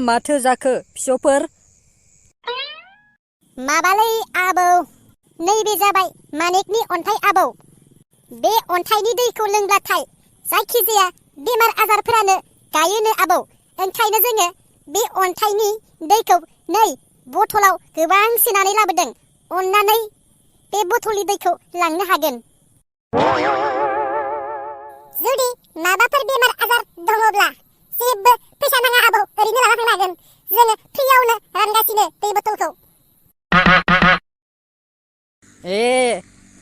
माथो जाखो फिसौफोर? माबालै आबौ, नैबे जाबाय मानिकनि अन्थाइ आबौ। बे अन्थाइनि दैखौ लोंब्लाथाय जायखिजाया बेमार आजारफोरानो गायोनो आबौ। ओंखायनो जोङो बे अन्थाइनि दैखौ नै बथलाव गोबां सोनानै लाबोदों। अन्नानै बे बथलनि दैखौ लांनो हागोन। जुदि माबाफोर बेमार आजार दङब्ला जेबो फैसा नाङा आबौ, ओरैनो लाना थांनो हागोन। जोङो फ्रियावनो रानगासिनो दै बथलखौ।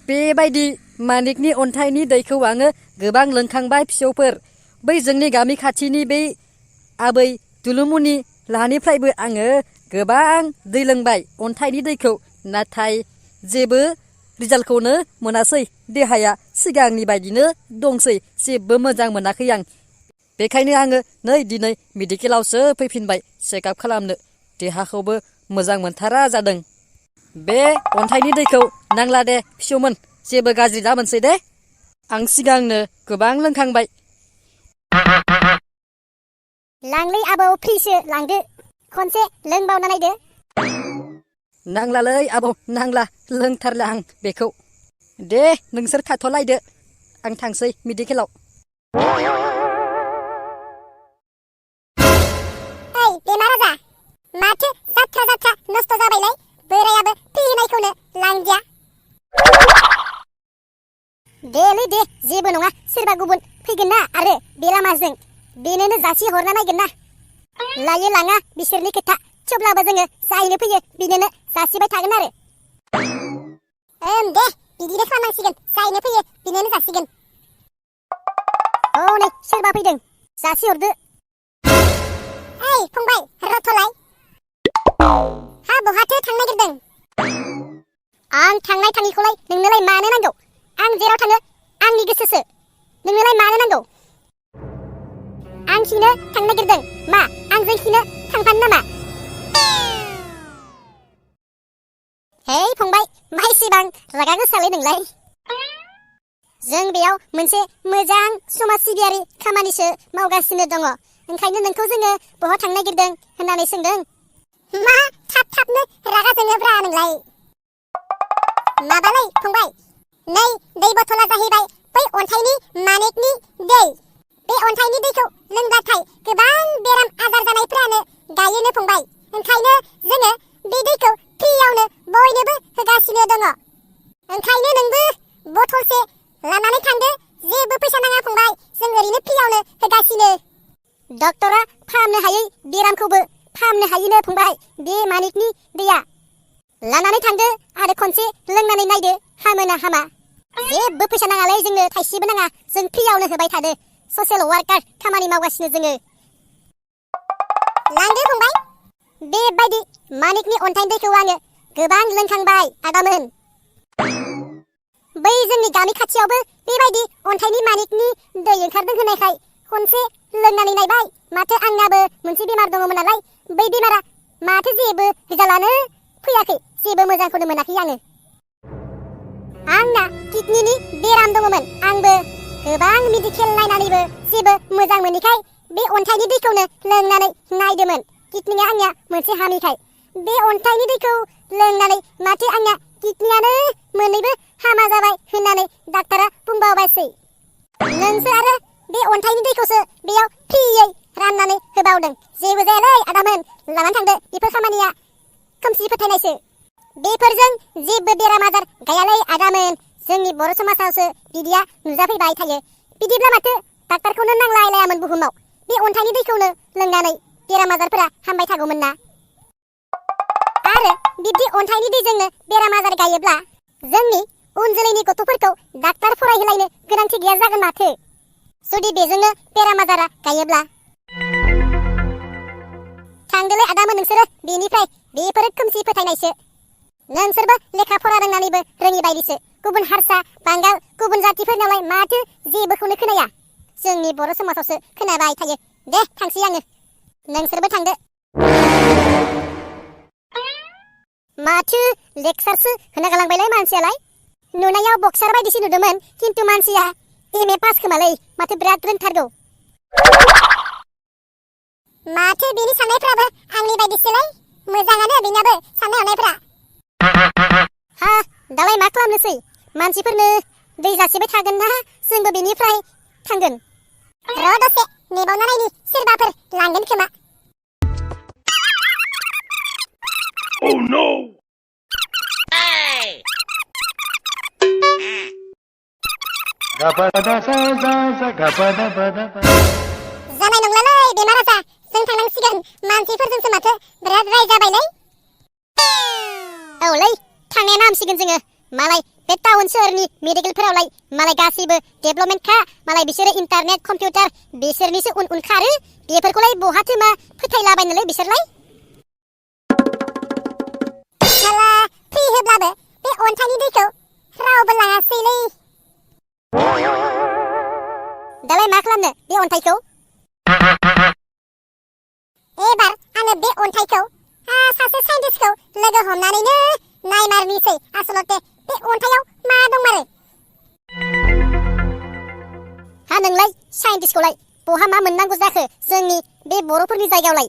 बेबायदि मानिकनि अन्थाइनि दैखौ आङो गोबां लोंखांबाय फिसौफोर। बै जोंनि गामि खाथिनि बै आबै दुलुमुनि लाहानिफ्रायबो आङो गोबां दै लोंबाय अन्थाइनि दैखौ, नाथाय जेबो रिजाल्टखौनो मोनासै। देहाया सिगांनि बायदिनो दंसै, जेबो मोजां मोनाखै आं। बेखायनो आङो नै दिनै मेडिकेलावसो फैफिनबाय चेकआप खालामनो। देहाखौबो मोजां मोनथारा जादों। बे अन्थाइनि दैखौ नांला दे फिसौमोन, जेबो गाज्रि दा मोनसै दे। आं सिगांनो गोबां लोंखांबाय। लांलै आबौ, फ्रिसो लांदो। खनसे लोंबावना नायदो। नांलालै आबौ, नांला, लोंथारला आं बेखौ। दे नोंसोर थाथ'लायदो, आं थांसै मेडिकेलाव। ओइ बेमार आजार, माथो जाथ्रा नस्थ' जाबायलाय। बोरायाबो फ्रि होनायखौनो लांदिया। देलै दे, जेबो नङा। सोरबा गुबुन फैगोन ना आरो बे लामाजों, बेनोनो जासि हरना नायगोन ना। लायो लाङा बिसोरनि खोथा, थेवब्लाबो जोङो जायनो फैयो बिनोनो जासिबाय थागोन आरो। दे बिदिनो खालामनांसिगोन, जायनो फैयो बिनोनो जासिगोन। नै सोरबा फैदों, जासिहरदो। ओइ फंबाय, रथ'लाय। हा बहाथो थांनो नागिरदों? आं थांनाय थाङिखौलाय नोंनोलाय मानो नांगौ? आं जेराव थाङो आंनि गोसोसो, नोंनोलाय मानो नांगौ? आं खिनो थांनो नागिरदों, मा आंजों खिनो थांफानो नामा? हे फंबाय, मा एसेबां रागा गोसालै नोंलाय? जों बेयाव मोनसे मोजां समाज सिबियारि खामानिसो मावगासिनो दङ। ओंखायनो नोंखौ जोङो बहा थांनो नागिरदों होननानै सोंदों। मा थाबनो रागा जोङोब्रा नोंलाय? माबालै फंबाय, नै दै बथला जाहैबाय बै अन्थाइनि मानिकनि दै। बे अन्थाइनि दैखौ लोंब्लाथाय गोबां बेराम आजार जानायफ्रानो गायोनो फंबाय। ओंखायनो जोङो बे दैखौ फ्रियावनो बयनोबो होगासिनो दङ। ओंखायनो नोंबो बथलसे लानानै थांदो, जेबो फैसा नाङा फंबाय, जों ओरैनो फ्रियावनो होगासिनो। डक्टरा फाहामनो हायै बेरामखौबो फाहामनो हायोनो फंबाय बे मानिकनि दैया। लानानै थांदो आरो खनसे लोंनानै नायदो, हामो ना हामा। जेबो फैसा नाङालै, जोंनो थाइसेबो नाङा, जों फ्रियावनो होबाय थादो। ससियेल वार्कार खामानि मावगासिनो जोङो। लांदो फंबाय। बेबायदि मानिकनि अन्थाइनि दैखौ आङो गोबां लोंखांबाय आदामोन। बै जोंनि गामि खाथियावबो बेबायदि अन्थाइनि मानिकनि दै ओंखारदों होनायखाय खनसे लोंनानै नायबाय। माथो आंनाबो मोनसे बेमार दङमोन नालाय, बै बेमारा माथो जेबो रिजाल्टआनो फैयाखै, जेबो मोजांखौनो मोनाखै आङो। आंना किडनिनि बेराम दङमोन, आंबो गोबां मेडिकेल नायनानैबो जेबो मोजां मोनैखाय बे अन्थाइनि दैखौनो लोंनानै नायदोंमोन। किडनिया आंनिया मोनसे हामिखाय बे अन्थाइनि दैखौ लोंनानै माथो आंना किडनियानो मोननैबो हामा जाबाय होननानै डाक्टारा बुंबावबायसै। नोंसो आरो बे अन्थाइनि दैखौसो बेयाव फ्रियै राननानै होबावदों। जेबो जायालै आदामोन, लानानै थांदो। बेफोर खामानिया खोमसि फोथायनायसो। बेफोरजों जेबो बेराम आजार गायालै आदामोन, जोंनि बर' समाजावसो बिदिया नुजाफैबाय थायो। बिदिब्ला माथो डाक्टारखौनो नांलायलायामोन बुहुमाव, बे अन्थाइनि दैखौनो लोंनानै बेराम आजारफोरा हामबाय थागौमोन ना। आरो बिब्दि अन्थाइनि दैजोंनो बेराम आजार गायोब्ला जोंनि उन जोलैनि गथ'फोरखौ डाक्टार फरायहोलायनो गोनांथि गैया जागोन माथो, जुदि बेजोंनो बेराम आजारा गायोब्ला। थांदोलै आदामोन नोंसोरो बेनिफ्राय, बेफोरो खोमसि फोथायनायसो। नोंसोरबो लेखा फरा रोंनानैबो रोङि बायदिसो। गुबुन हारसा बांगाल गुबुन जातिफोरनावलाय माथो जेबोखौनो खोनाया, जोंनि बर' समाजावसो खोनाबाय थायो। दे थांसै आङो, नोंसोरबो थांदो। माथो लेक्सारसो होना गालांबायलाय मानसियालाय। नुनायाव बक्सार बायदिसो नुदोंमोन, खिन्थु मानसिया एम ए पास खोमालै, माथो बिराद रोंथारगौ। माथो बिनि साननायफ्राबो आंनि बायदिसोलाय मोजाङानो बिनाबो साननाय हनायफ्रा हा दालाय मा खालामनोसै मानसिफोरनो दै जासिबाय थागोन ना जोंबो बेनिफ्राय थांगोन र' दसे नेबावना नायनि सोरबाफोर लांगोन खोमा Oh no! जानाय नंलालै बेमार आजार जों थांनांसिगोन मानसिफोरजोंसो माथो बिराद रायजाबायलै औलै थांनायानो हामसिगोन जोङो मालाय बे टाउन सोहोरनि मेडिकेलफोरावलाय मालाय गासैबो डेभेलपमेन्टखा मालाय बिसोरो इन्टारनेट कम्पिउटार बिसोरनिसो उन खारो बेफोरखौलाय बहाथो मा फोथायलाबायनोलै बिसोरलाय साला फ्रि होब्लाबो बे अन्थाइनि दैखौ रावबो लाङासैलै दालाय मा खालामनो बे अन्थाइखौ एबार आङो बे अन्थाइखौ सासे साइन्टिस्टखौ लोगो हमनानैनो नायमारनिसै आसलते बे अन्थाइयाव मा दंमारो हा नोंलाय साइन्टिस्टखौलाय बहा मा मोननांगौ जाखो जोंनि बे बर'फोरनि जायगायावलाय